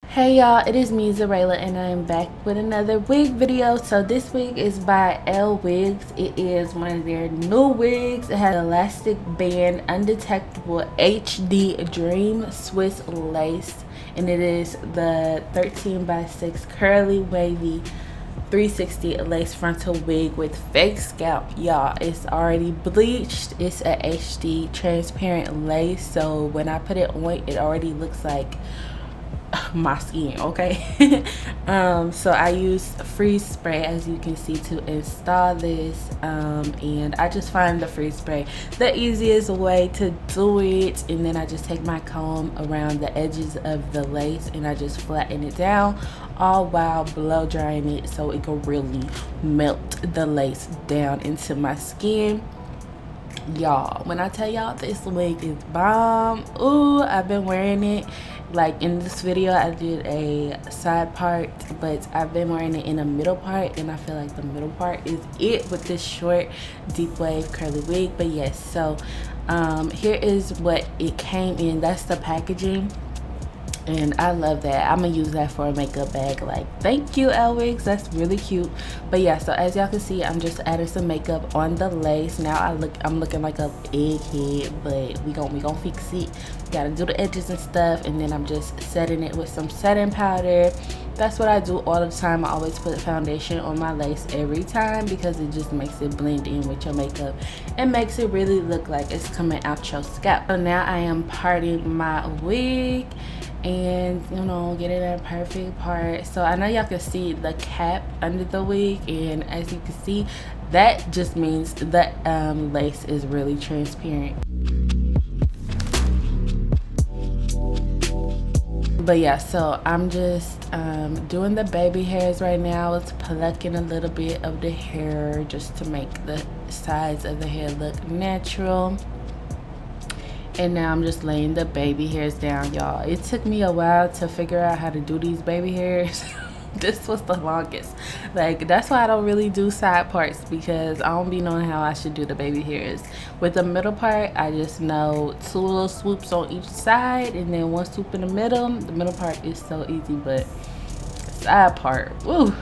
Hey y'all, it is me, Xureila, and I am back with another wig video. So this wig is by Lwigs. It is one of their new wigs. It has elastic band, undetectable HD dream Swiss lace, and it is the 13x6 curly wavy 360 lace frontal wig with fake scalp. Y'all, it's already bleached. It's a HD transparent lace, so when I put it on, it already looks like my skin, okay? So I use freeze spray, as you can see, to install this, and I just find the freeze spray the easiest way to do it. And then I just take my comb around the edges of the lace and I just flatten it down, all while blow drying it so it can really melt the lace down into my skin. Y'all, when I tell y'all this wig is bomb, ooh, I've been wearing it. Like in this video I did a side part, but I've been wearing it in a middle part, and I feel like the middle part is it with this short deep wave curly wig. But yes, so here is what it came in. That's the packaging, and I love that. I'm gonna use that for a makeup bag. Like, thank you, Lwigs, that's really cute. But yeah, so as y'all can see, I'm just adding some makeup on the lace. Now I'm looking like a egghead, but we gonna fix it. Gotta do the edges and stuff, and then I'm just setting it with some setting powder. That's what I do all the time. I always put foundation on my lace every time because it just makes it blend in with your makeup and makes it really look like it's coming out your scalp. So now I am parting my wig and, you know, get it in a perfect part. So I know y'all can see the cap under the wig, and as you can see, that just means the lace is really transparent. But yeah, so I'm just doing the baby hairs right now. It's plucking a little bit of the hair just to make the sides of the hair look natural. And now I'm just laying the baby hairs down, y'all. It took me a while to figure out how to do these baby hairs. This was the longest. Like, that's why I don't really do side parts, because I don't be knowing how I should do the baby hairs. With the middle part, I just know 2 little swoops on each side and then 1 swoop in the middle. The middle part is so easy, but side part, woo.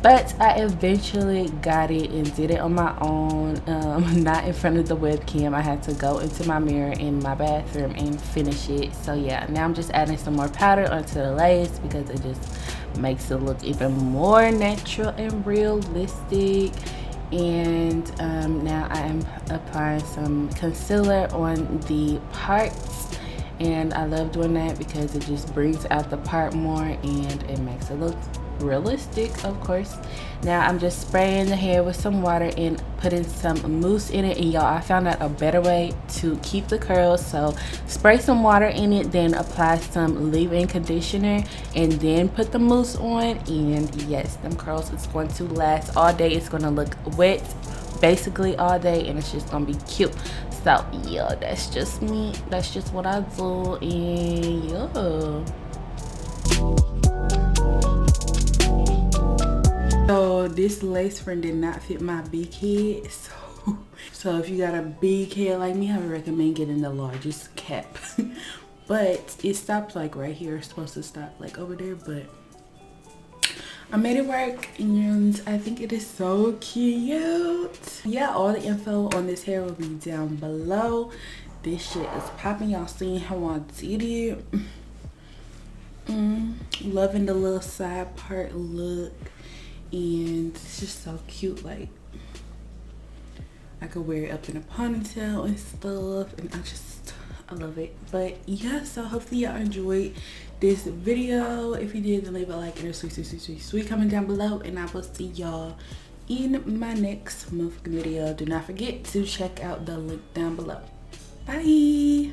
But I eventually got it and did it on my own, not in front of the webcam. I had to go into my mirror in my bathroom and finish it. So yeah, now I'm just adding some more powder onto the lace because it just makes it look even more natural and realistic. And now I am applying some concealer on the parts, and I love doing that because it just brings out the part more and it makes it look realistic, of course. Now I'm just spraying the hair with some water and putting some mousse in it. And y'all, I found out a better way to keep the curls. So spray some water in it, then apply some leave-in conditioner, and then put the mousse on. And yes, them curls is going to last all day. It's going to look wet basically all day, and it's just gonna be cute. So yeah, that's just me. That's just what I do. And yeah, so this lace front did not fit my big head, so if you got a big head like me, I would recommend getting the largest cap. But it stops like right here. It's supposed to stop like over there, but I made it work, and I think it is so cute. Yeah, all the info on this hair will be down below. This shit is popping. Y'all seen how I did it. Loving the little side part look, and it's just so cute. Like, I could wear it up in a ponytail and stuff, and I love it. But yeah, so hopefully y'all enjoyed this video. If you did, then leave a like and a sweet comment down below, and I will see y'all in my next motherfucking video. Do not forget to check out the link down below. Bye.